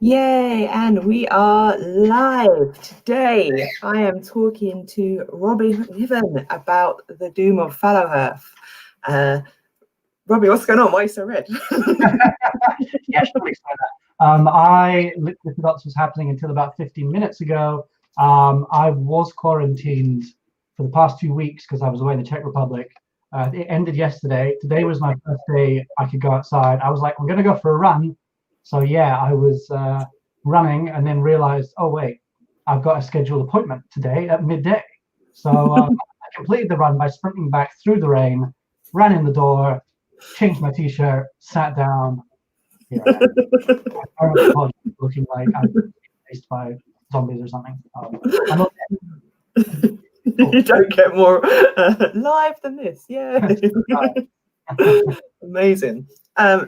Yay, and we are live today. I am talking to Robbie MacNiven about the Doom of Fallowhearth. Robbie, what's going on? Why are you so red? Yeah, sure, explain that. I literally forgot this was happening until about 15 minutes ago. I was quarantined for the past 2 weeks because I was away in the Czech Republic. It ended yesterday. Today was my first day I could go outside. I was like, I'm going to go for a run. So yeah, I was running and then realized, oh wait, I've got a scheduled appointment today at midday. So I completed the run by sprinting back through the rain, ran in the door, changed my t-shirt, sat down. Here I am. Looking like I'm chased by zombies or something. I'm not You don't get more live than this. Yeah. Amazing.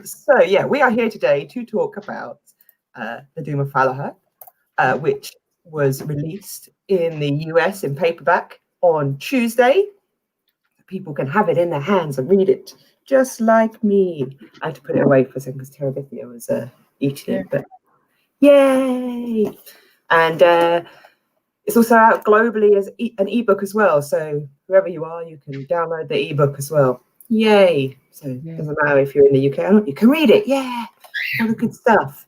So yeah, we are here today to talk about the Doom of Fallowhearth, which was released in the US in paperback on Tuesday. People can have it in their hands and read it, just like me. I had to put it away for a second because Terabithia was eating it, but yay! And it's also out globally as an ebook as well. So whoever you are, you can download the ebook as well. Yay! So it doesn't matter if you're in the UK or not, you can read it. Yeah, all the good stuff.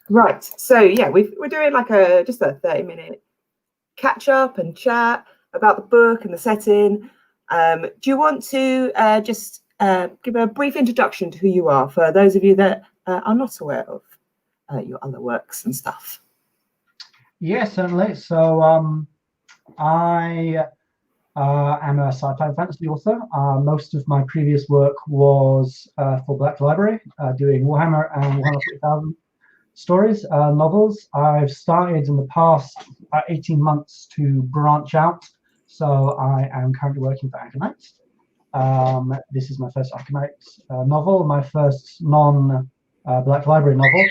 Right. So yeah, we're doing like just a 30-minute catch up and chat about the book and the setting. Do you want to just give a brief introduction to who you are for those of you that are not aware of your other works and stuff? Yeah, certainly. So I am a sci-fi fantasy author. Most of my previous work was for Black Library, doing Warhammer and Warhammer 40,000 stories, novels. I've started in the past 18 months to branch out. So I am currently working for Aconite. This is my first Aconite novel, my first non-Black Library novel.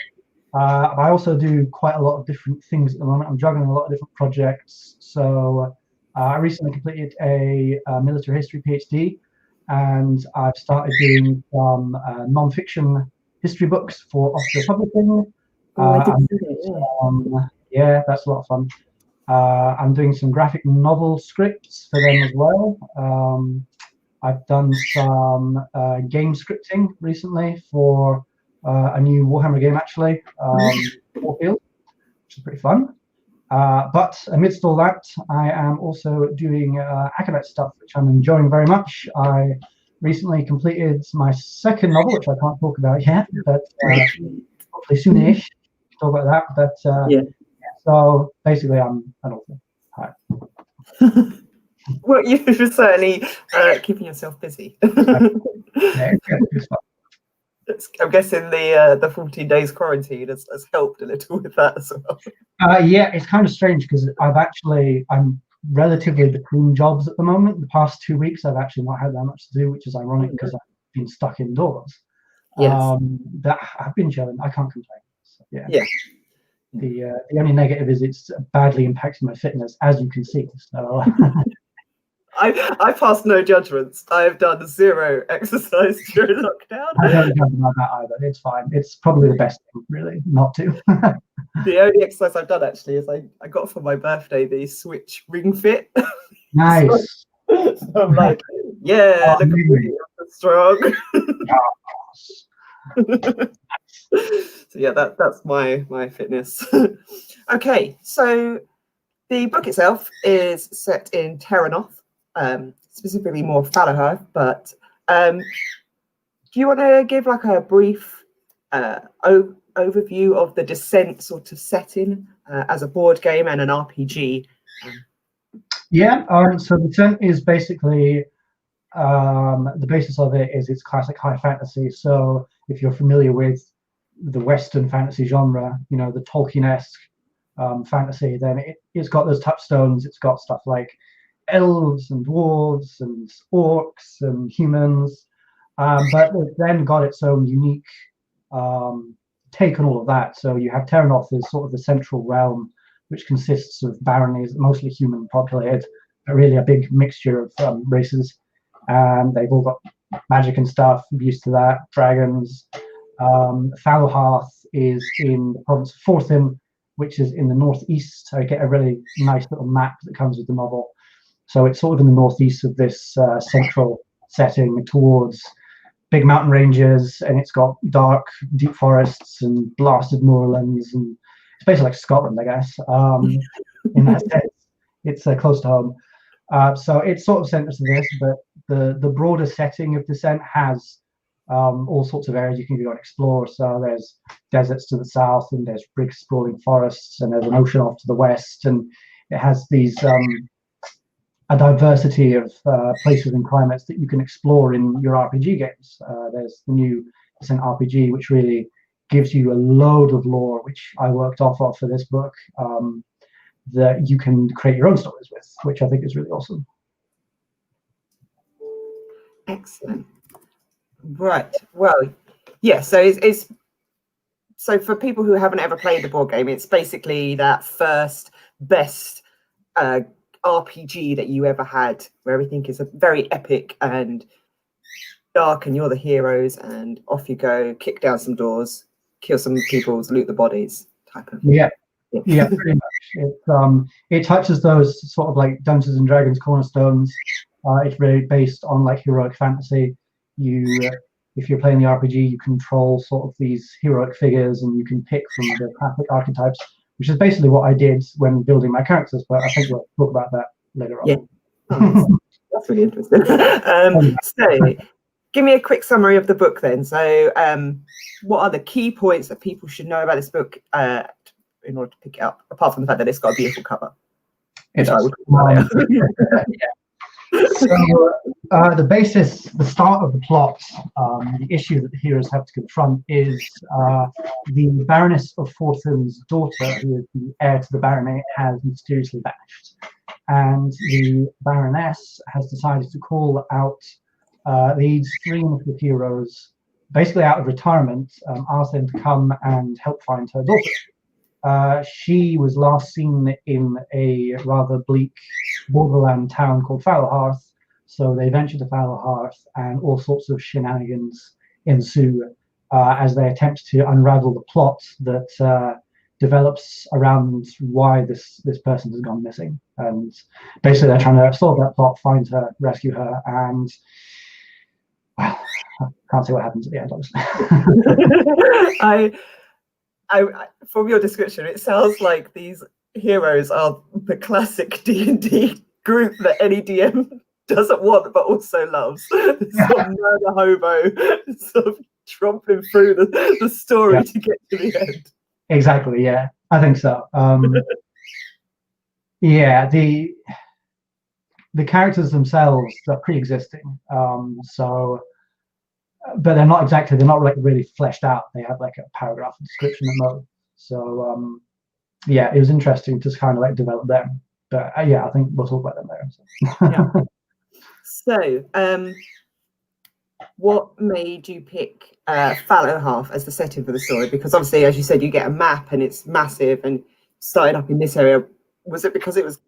I also do quite a lot of different things at the moment. I'm juggling a lot of different projects. So I recently completed a military history PhD, and I've started doing some non-fiction history books for offshore publishing. Yeah, that's a lot of fun. I'm doing some graphic novel scripts for them as well. I've done some game scripting recently for a new Warhammer game, actually, Warfield, which is pretty fun. But amidst all that, I am also doing Aconite stuff, which I'm enjoying very much. I recently completed my second novel, which I can't talk about yet, but hopefully soonish talk about that. But yeah. So basically, I'm an author. Hi. Well, you're certainly keeping yourself busy. Yeah, it's fun. I'm guessing the 14 days quarantine has helped a little with that as well. Yeah, it's kind of strange because I'm relatively between jobs at the moment. The past 2 weeks, I've actually not had that much to do, which is ironic because I've been stuck indoors. Yes. But I've been chilling. I can't complain. So, yeah. Yeah. The only negative is it's badly impacting my fitness, as you can see. So I passed no judgments. I have done 0 exercise during lockdown. I don't judge about that either. It's fine. It's probably the best thing, really, not to. The only exercise I've done actually is I got for my birthday the Switch Ring Fit. Nice. So I'm like, yeah, look at me, I'm strong. So yeah, that's my fitness. Okay, so the book itself is set in Terranoth, specifically more Fallowhearth, but do you want to give like a brief overview of the Descent sort of setting as a board game and an RPG? Yeah, so Descent is basically the basis of it is it's classic high fantasy. So if you're familiar with the Western fantasy genre, you know, the Tolkien-esque fantasy, then it's got those touchstones. It's got stuff like elves and dwarves and orcs and humans, but it's then got its own unique take on all of that. So you have Terranoth as sort of the central realm, which consists of baronies, mostly human populated, but really a big mixture of races. And they've all got magic and stuff, I'm used to that, dragons. Fallowhearth is in the province of Fortham, which is in the northeast. I get a really nice little map that comes with the novel. So it's sort of in the northeast of this central setting towards big mountain ranges, and it's got dark, deep forests and blasted moorlands, and it's basically like Scotland, I guess. In that sense, it's close to home. So it's sort of centered to this, but the broader setting of Descent has all sorts of areas you can go and explore. So there's deserts to the south, and there's big sprawling forests, and there's an ocean off to the west, and it has these a diversity of places and climates that you can explore in your RPG games. There's the new Descent RPG, which really gives you a load of lore, which I worked off of for this book, that you can create your own stories with, which I think is really awesome. Excellent. Right. Well, yeah. So it's so for people who haven't ever played the board game, it's basically that first best RPG that you ever had, where everything is a very epic and dark, and you're the heroes, and off you go, kick down some doors, kill some people, loot the bodies, type of. Yeah, pretty much. It touches those sort of like Dungeons and Dragons cornerstones. It's really based on like heroic fantasy. If you're playing the RPG, you control sort of these heroic figures, and you can pick from the classic archetypes, which is basically what I did when building my characters. But I think we'll talk about that later on. Yeah, that's really interesting. So, give me a quick summary of the book then. So, what are the key points that people should know about this book in order to pick it up, apart from the fact that it's got a beautiful cover? It does. So the basis, the start of the plot, the issue that the heroes have to confront is the Baroness of Fortham's daughter, who is the heir to the baronet, has mysteriously vanished. And the Baroness has decided to call out these three of the heroes, basically out of retirement, ask them to come and help find her daughter. She was last seen in a rather bleak borderland town called Fallowhearth, so they venture to Fallowhearth, and all sorts of shenanigans ensue as they attempt to unravel the plot that develops around why this person has gone missing. And basically they're trying to solve that plot, find her, rescue her, and well, I can't say what happens at the end, obviously. I from your description, it sounds like these heroes are the classic D&D group that any DM doesn't want but also loves. Some murder hobo sort of tromping through the story to get to the end. Exactly, yeah. I think so. Yeah, the characters themselves are pre-existing. But they're not like really fleshed out. They have like a paragraph description at most. So yeah, it was interesting to kind of like develop them. But yeah, I think we'll talk about them later. So what made you pick Fallowhearth as the setting for the story? Because obviously, as you said, you get a map and it's massive, and starting up in this area. Was it because it was,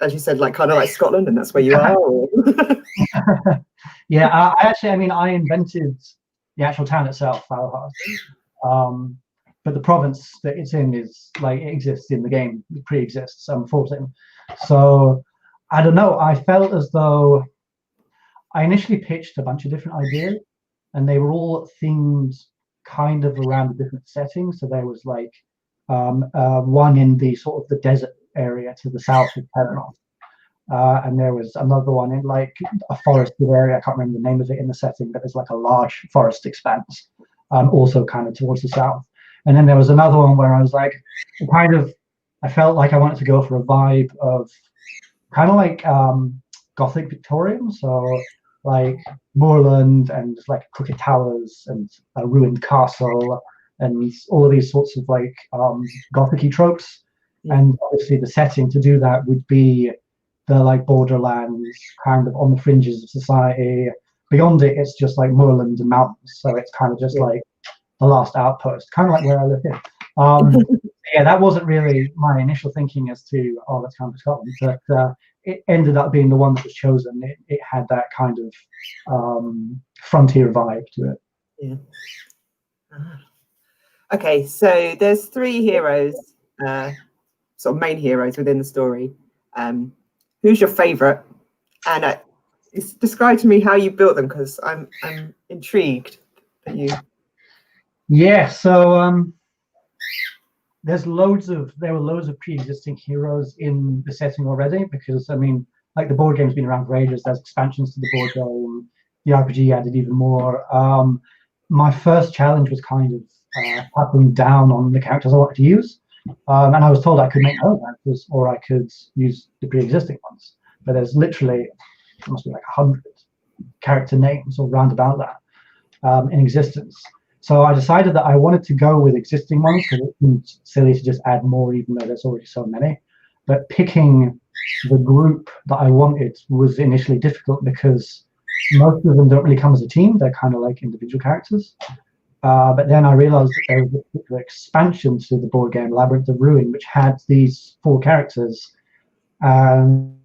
as you said, like kind of like Scotland, and that's where you are? Or? Yeah, I invented the actual town itself, Fallowhearth. But the province that it's in is like, it exists in the game, it pre-exists, unfortunately. So I don't know, I felt as though I initially pitched a bunch of different ideas, and they were all themed kind of around a different setting. So there was like one in the sort of the desert area to the south of Penrith. And there was another one in like a forested area. I can't remember the name of it in the setting, but there's like a large forest expanse, also kind of towards the south. And then there was another one where I was like, I felt like I wanted to go for a vibe of kind of like Gothic Victorian, so like moorland and like crooked towers and a ruined castle and all of these sorts of like Gothic-y tropes. And obviously the setting to do that would be the like borderlands, kind of on the fringes of society. Beyond it, it's just like moorland and mountains, so it's kind of just like the last outpost, kind of like where I live here. Yeah, that wasn't really my initial thinking as to, let's come to Scotland, but it ended up being the one that was chosen. It had that kind of frontier vibe to it. Yeah. Okay, so there's 3 heroes, sort of main heroes within the story. Who's your favorite? And describe to me how you built them, because I'm intrigued that you. Yeah, so there were loads of pre-existing heroes in the setting already, because I mean, like, the board game's been around for ages. There's expansions to the board game. The RPG added even more. My first challenge was kind of cutting down on the characters I wanted to use, and I was told I could make my own characters or I could use the pre-existing ones. But there's literally, it must be like 100 character names or round about that in existence. So I decided that I wanted to go with existing ones because it seemed silly to just add more, even though there's already so many. But picking the group that I wanted was initially difficult because most of them don't really come as a team. They're kind of like individual characters. But then I realized that there was a particular expansion to the board game, Labyrinth of Ruin, which had these 4 characters. And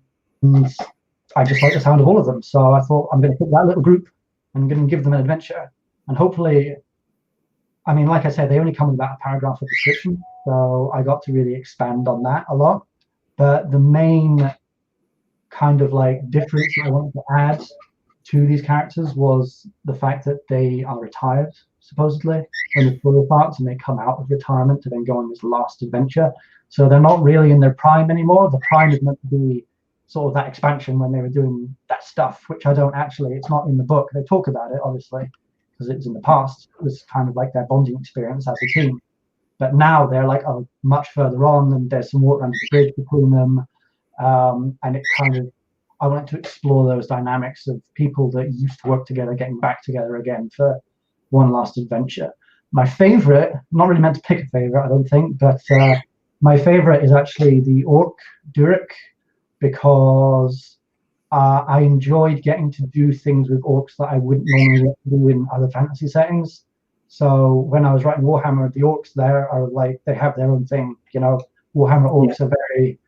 I just like the sound of all of them. So I thought, I'm going to pick that little group and I'm going to give them an adventure. And hopefully, I mean, like I said, they only come with about a paragraph of description, so I got to really expand on that a lot. But the main kind of like difference I wanted to add to these characters was the fact that they are retired, supposedly, when the story starts, and they come out of retirement to then go on this last adventure. So they're not really in their prime anymore. The prime is meant to be sort of that expansion when they were doing that stuff, which I don't actually, it's not in the book. They talk about it, obviously, because it was in the past. It was kind of like their bonding experience as a team. But now they're like much further on, and there's some water under the bridge between them. And it kind of, I wanted to explore those dynamics of people that used to work together, getting back together again for one last adventure. My favorite, not really meant to pick a favorite, I don't think, but my favorite is actually the orc, Durek, because I enjoyed getting to do things with orcs that I wouldn't normally get to do in other fantasy settings. So when I was writing Warhammer, the orcs there are like, they have their own thing, you know. Warhammer orcs are very,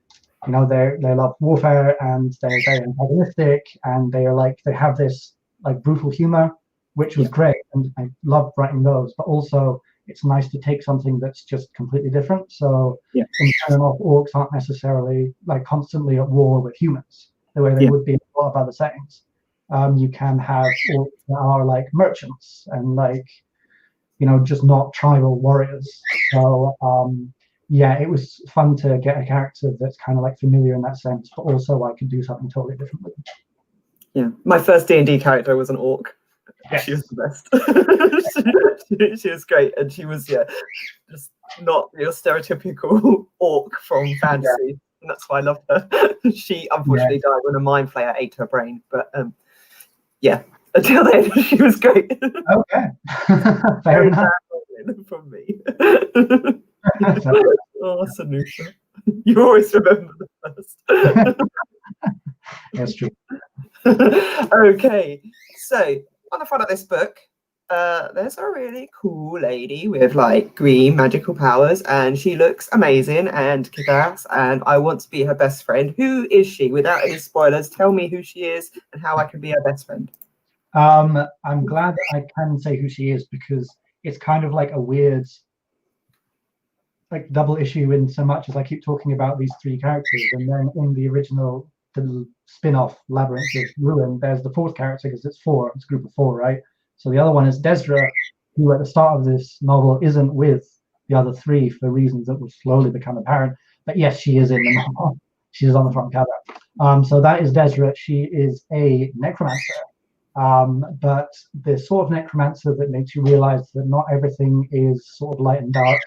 you know, they love warfare, and they're very antagonistic, and they are like, they have this like brutal humor, which was great, and I loved writing those. But also, it's nice to take something that's just completely different. So in turn, orcs aren't necessarily like constantly at war with humans the way they would be in a lot of other settings. You can have orcs that are like merchants and like, you know, just not tribal warriors. So yeah, it was fun to get a character that's kind of like familiar in that sense, but also I could do something totally different with it. Yeah, my first D&D character was an orc. Yes. She was the best. She was great, and she was just not your stereotypical orc from fantasy, and that's why I loved her. She unfortunately died when a mind flayer ate her brain, but yeah, until then she was great. Okay, fair enough. From me. Oh, Sanusha, you always remember the first. That's true. Okay, so on the front of this book, there's a really cool lady with like green magical powers, and she looks amazing and kick-ass, and I want to be her best friend. Who is she? Without any spoilers, tell me who she is and how I can be her best friend. I'm glad that I can say who she is, because it's kind of like a weird like double issue in so much as I keep talking about these 3 characters, and then in the original spin-off Labyrinth of Ruin, there's the 4th character, because it's a group of 4, right? So the other one is Desra, who at the start of this novel isn't with the other 3 for reasons that will slowly become apparent. But yes, she is in the novel. She's on the front cover. So that is Desra. She is a necromancer. But the sort of necromancer that makes you realize that not everything is sort of light and dark.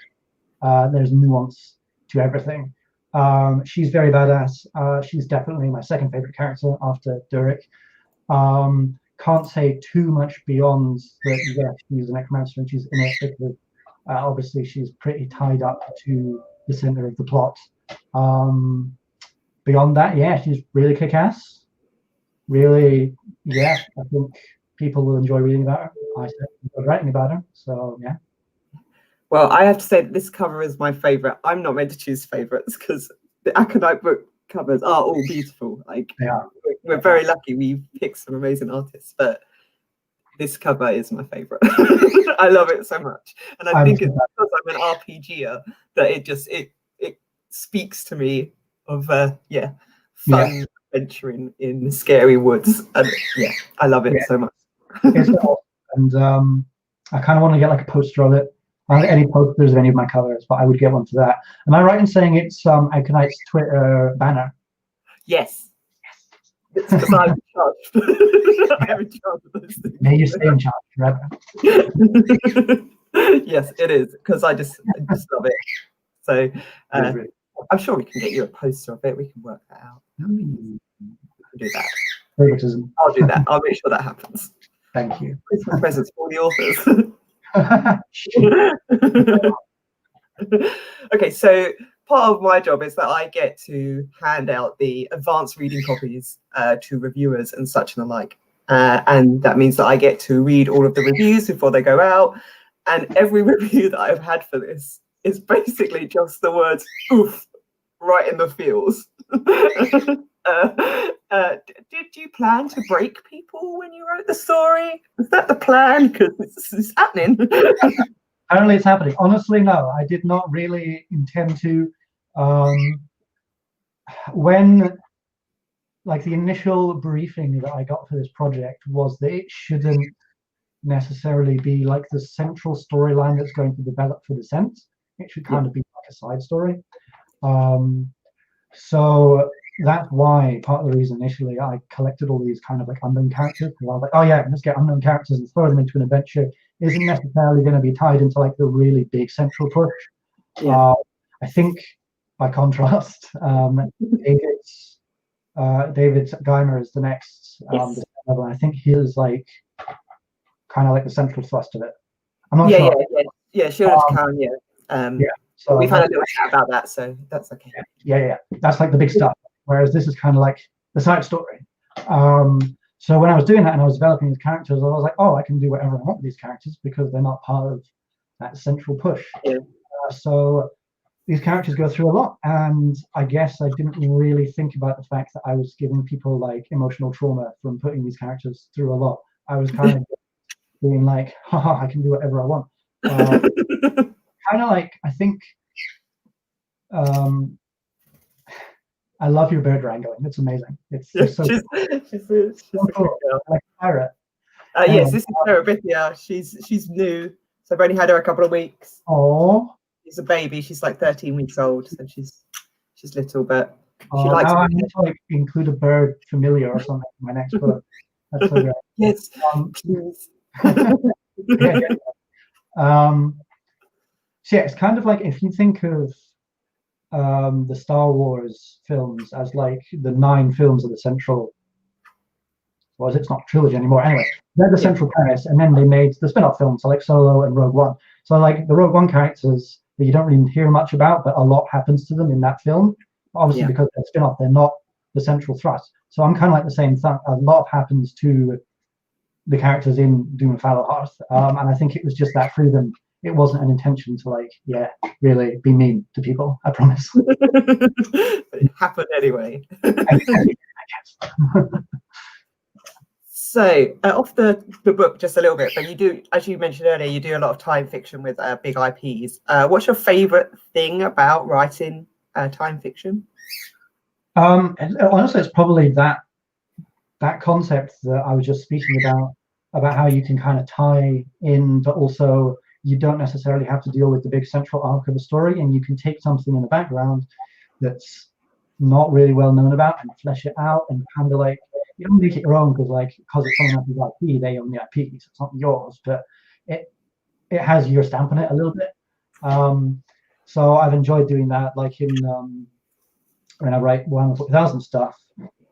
There's nuance to everything. She's very badass. She's definitely my second favorite character after Durek. Can't say too much beyond that. Yeah, she's a necromancer and she's in it because obviously she's pretty tied up to the center of the plot. Beyond that, yeah, she's really kick-ass. Really, yeah, I think people will enjoy reading about her. I enjoy writing about her, so yeah. Well, I have to say that this cover is my favorite. I'm not meant to choose favorites because the Aconite book covers are all beautiful. Like, we're very lucky. We picked some amazing artists, but this cover is my favorite. I love it so much, and I think it's because I'm an RPGer that it speaks to me of fun adventuring in scary woods, and I love it so much. It's and I kind of want to get like a poster of it. I don't get any posters of any of my covers, but I would get one for that. Am I right in saying it's Aconite's Twitter banner? Yes. It's because I'm in charge. I'm in charge of those things. May you stay in charge forever. Yes, it is, because I just love it. So I'm sure we can get you a poster of it. We can work that out. We can do that. Favoritism. I'll do that. I'll make sure that happens. Thank you. Christmas presents for the authors. Okay, so part of my job is that I get to hand out the advanced reading copies to reviewers and such and the like. And that means that I get to read all of the reviews before they go out. And every review that I've had for this is basically just the words "oof" right in the feels. Did you plan to break people when you wrote the story? Was that the plan? Because it's happening. Apparently it's happening. Honestly, no, I did not really intend to. When, like, the initial briefing that I got for this project was that it shouldn't necessarily be like the central storyline that's going to develop for Descent. It should kind of be like a side story. So that's why part of the reason initially I collected all these kind of like unknown characters, because I was like, oh yeah, let's get unknown characters and throw them into an adventure. Isn't necessarily going to be tied into like the really big central push. I think by contrast, David Geimer is the next level. I think he is like kind of like the central thrust of it. I'm not sure. Sure can. So we've had a little chat about that, so that's okay. Yeah. That's like the big stuff. Whereas this is kind of like the side story. So when I was doing that and I was developing these characters, I was like, oh, I can do whatever I want with these characters because they're not part of that central push. So these characters go through a lot, and I guess I didn't really think about the fact that I was giving people like emotional trauma from putting these characters through a lot. I was kind of being like, haha, I can do whatever I want. Kind of like, I think, I love your bird wrangling. It's amazing. It's so cool. Like a pirate. Yes, this is Sarah Bithia. She's new, so I've only had her a couple of weeks. Oh, she's a baby. She's like 13 weeks old, so she's little, but she likes. I need to like include a bird familiar or something in my next book. That's so great. Yes, please. So yeah, it's kind of like if you think of the Star Wars films as like the 9 films of the central. Well, it's not trilogy anymore. Anyway, they're the central premise, and then they made the spin-off films, so like Solo and Rogue One. So like the Rogue One characters that you don't really hear much about, but a lot happens to them in that film. Obviously, because they're spin-off, they're not the central thrust. So I'm kind of like the same thing. A lot happens to the characters in Doom and Fallowhearth, and I think it was just that freedom. It wasn't an intention to like, really be mean to people. I promise. It happened anyway. I guess. So off the book just a little bit, but you do, as you mentioned earlier, you do a lot of time fiction with big IPs. What's your favorite thing about writing time fiction? Honestly, it's probably that concept that I was just speaking about how you can kind of tie in, but also you don't necessarily have to deal with the big central arc of the story, and you can take something in the background that's not really well known about and flesh it out, and kind of like, you don't make it your own because it's someone else's IP, they own the IP, so it's not yours, but it has your stamp on it a little bit. So I've enjoyed doing that, like when I write Warhammer 40,000 stuff.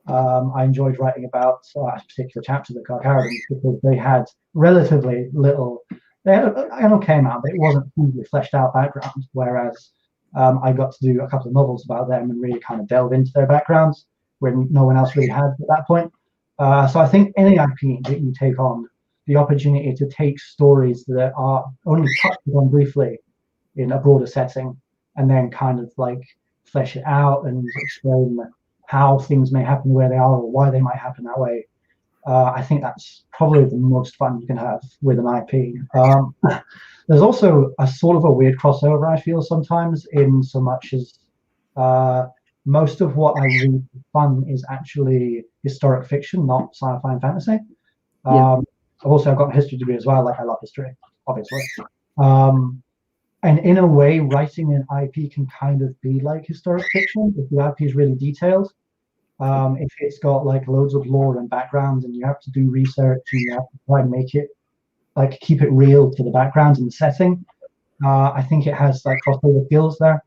I enjoyed writing about a particular chapter, the Carcarans, because they had relatively little. They had an okay amount, but it wasn't hugely fleshed out background. Whereas I got to do a couple of novels about them and really kind of delve into their backgrounds when no one else really had at that point. So I think any IP that you take on, the opportunity to take stories that are only touched on briefly in a broader setting, and then kind of like flesh it out and explain how things may happen where they are or why they might happen that way, I think that's probably the most fun you can have with an IP. There's also a sort of a weird crossover, I feel, sometimes, in so much as most of what I read for fun is actually historic fiction, not sci-fi and fantasy. I've got a history degree as well, like I love history, obviously. And in a way, writing an IP can kind of be like historic fiction if the IP is really detailed. If it's got like loads of lore and background, and you have to do research and you have to try and make it like keep it real to the background and the setting. I think it has like crossover skills there.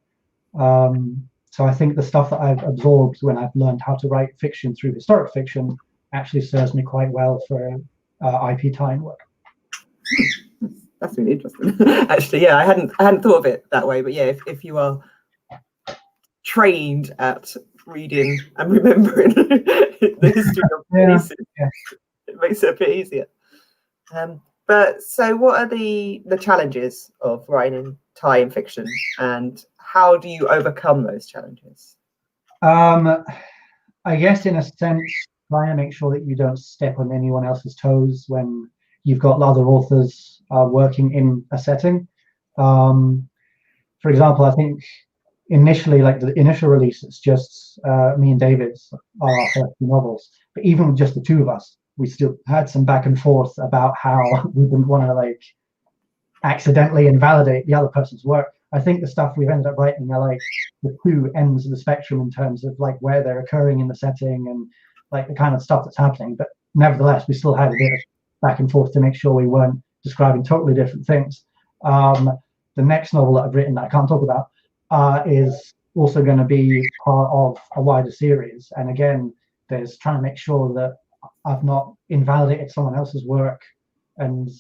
So I think the stuff that I've absorbed when I've learned how to write fiction through historic fiction actually serves me quite well for IP tie-in work. That's really interesting. Actually, yeah, I hadn't thought of it that way, but yeah, if you are trained at reading and remembering the history of places, it makes it a bit easier. But so what are the challenges of writing tie-in fiction, and how do you overcome those challenges? I guess in a sense, trying to make sure that you don't step on anyone else's toes when you've got other authors working in a setting. For example, I think initially, like the initial release, it's just me and David's are our first two novels. But even with just the two of us, we still had some back and forth about how we didn't want to like accidentally invalidate the other person's work. I think the stuff we've ended up writing are like the two ends of the spectrum in terms of like where they're occurring in the setting and like the kind of stuff that's happening. But nevertheless, we still had a bit of back and forth to make sure we weren't describing totally different things. The next novel that I've written that I can't talk about is also going to be part of a wider series. And again, there's trying to make sure that I've not invalidated someone else's work and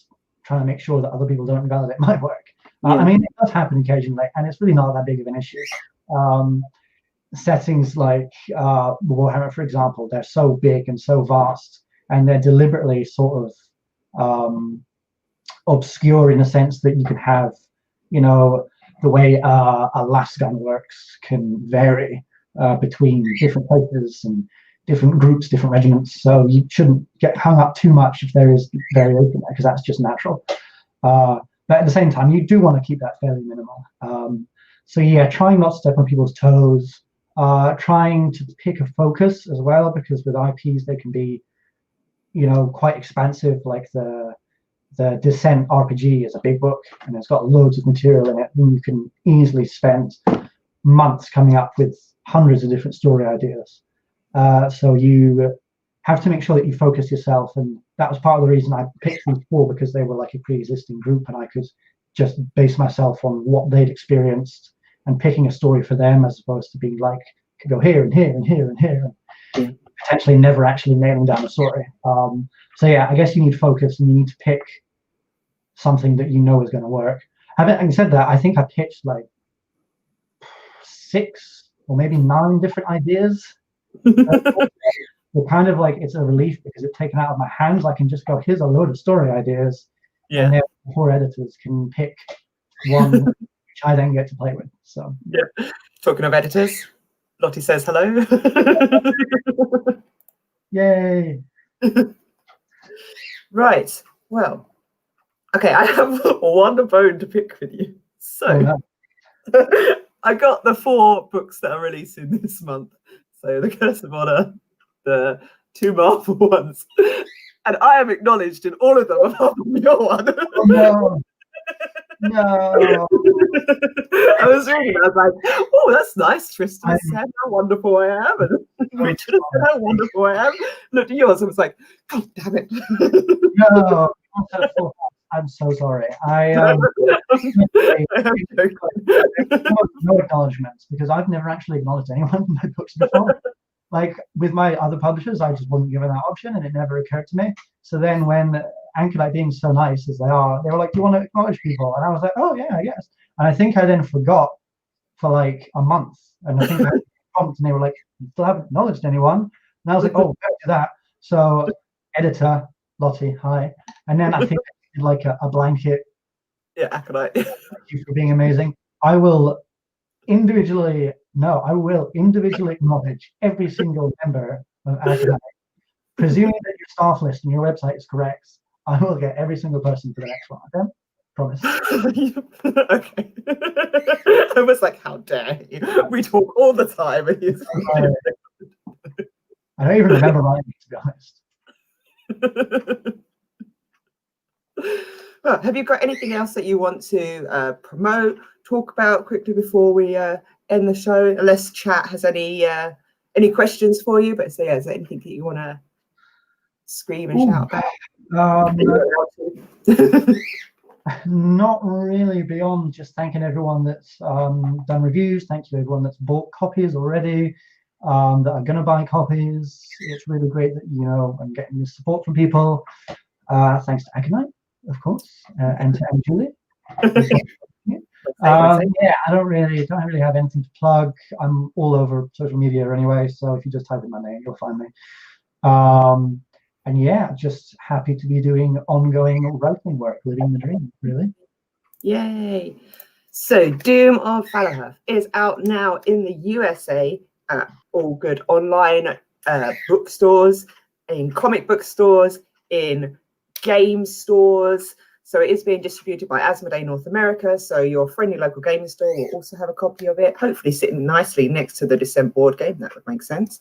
trying to make sure that other people don't invalidate my work. I mean, it does happen occasionally, and it's really not that big of an issue. Settings like Warhammer, for example, they're so big and so vast, and they're deliberately sort of obscure in the sense that you can have, you know, the way a last gun works can vary between different places and different groups, different regiments. So you shouldn't get hung up too much if there is variation there, because that's just natural. But at the same time, you do want to keep that fairly minimal. So yeah, trying not to step on people's toes, trying to pick a focus as well, because with IPs they can be, you know, quite expansive. Like the Descent RPG is a big book, and it's got loads of material in it, and you can easily spend months coming up with hundreds of different story ideas. So you have to make sure that you focus yourself, and that was part of the reason I picked these four, because they were like a pre-existing group, and I could just base myself on what they'd experienced and picking a story for them, as opposed to being like, could go here and here and here and here, and potentially never actually nailing down a story. So yeah, I guess you need focus, and you need to pick something that you know is going to work. Having said that, I think I pitched like 6 or maybe 9 different ideas. But kind of like it's a relief, because it's taken out of my hands. I can just go, here's a load of story ideas, and then 4 editors can pick one which I then get to play with. So yeah. Talking of editors, Lottie says hello. Yay. Right. Well, okay, I have one bone to pick with you. So I got the 4 books that are releasing this month. So The Curse of Honor, the 2 Marvel ones, and I am acknowledged in all of them apart from your one. Oh, no. No. I was reading, I was like, oh, that's nice. Tristan said how wonderful I am, and Richard said how wonderful I am. Looked at yours and was like, God damn it. No. I'm so sorry. No acknowledgements, because I've never actually acknowledged anyone in my books before. Like with my other publishers, I just wasn't given that option, and it never occurred to me. So then when Anchor, being so nice as they are, they were like, do you want to acknowledge people? And I was like, oh yeah, I guess. And I think I then forgot for like a month. And I think I had a prompt, and they were like, you still haven't acknowledged anyone. And I was like, oh, back to that. So editor, Lottie, hi. And then I think I did like a blanket. Yeah, Acolyte. Thank you for being amazing. I will individually acknowledge every single member of Acolyte presuming that your staff list and your website is correct, I will get every single person for the next one. Okay? Promise. Okay. I was like, how dare you? We talk all the time. And he's I don't even remember writing it, to be honest. Well, have you got anything else that you want to promote, talk about quickly before we end the show? Unless chat has any questions for you. But so yeah, is there anything that you want to scream and shout about? Not really, beyond just thanking everyone that's done reviews. Thank you everyone that's bought copies already, that are going to buy copies. It's really great that, you know, I'm getting this support from people. Thanks to Aconite, of course, and to Anjuli. Yeah, I don't really have anything to plug. I'm all over social media anyway, so if you just type in my name, you'll find me. And yeah, just happy to be doing ongoing writing work, living the dream, really. Yay! So Doom of Fallowhearth is out now in the USA at all good online bookstores, in comic book stores, in game stores. So it is being distributed by Asmodee North America. So your friendly local gaming store will also have a copy of it, hopefully sitting nicely next to the Descent board game. That would make sense.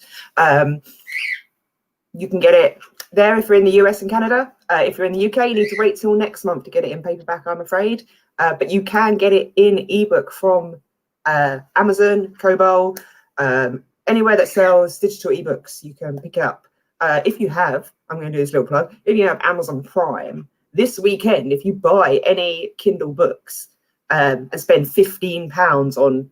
You can get it there if you're in the US and Canada. If you're in the UK, you need to wait till next month to get it in paperback, I'm afraid. But you can get it in ebook from Amazon, Kobo, anywhere that sells digital ebooks, you can pick it up. If you have, I'm going to do this little plug, if you have Amazon Prime, this weekend, if you buy any Kindle books and spend £15 on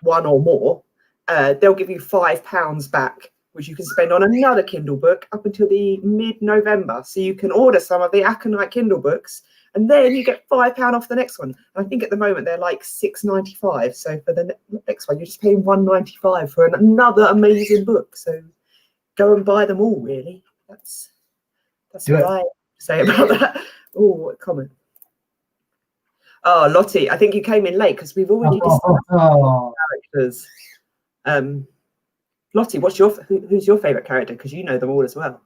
one or more, they'll give you £5 back, which you can spend on another Kindle book up until the mid-November. So you can order some of the Aconite Kindle books, and then you get £5 off the next one. And I think at the moment they're like £6.95. So for the next one, you're just paying £1.95 for another amazing book. So go and buy them all, really. That's what I say about that. Oh, what comment? Oh, Lottie, I think you came in late because we've already discussed characters. Lottie, who's your favourite character? Because you know them all as well.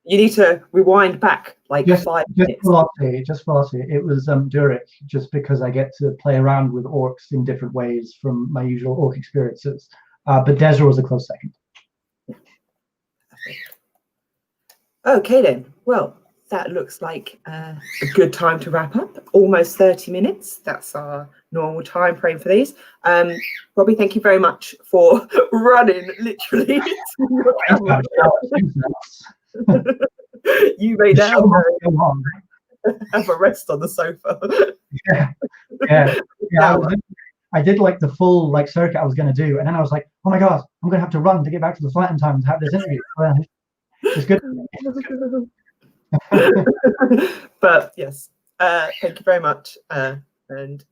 You need to rewind back like 5 minutes. Just for Lottie, it was Durek, just because I get to play around with orcs in different ways from my usual orc experiences. But Desra was a close second. Okay then. Well, that looks like a good time to wrap up. Almost 30 minutes. That's our normal time frame for these. Robbie, thank you very much for running literally. You may now have a rest on the sofa. Yeah. I did like the full circuit I was going to do, and then I was like, oh my god, I'm going to have to run to get back to the flat in time to have this interview. It's good. But yes, thank you very much, and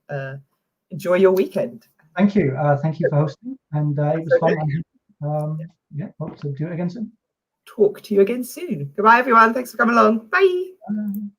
enjoy your weekend. Thank you for hosting, and it was fun. Yeah, hope to do it again soon. Talk to you again soon. Goodbye, everyone. Thanks for coming along. Bye.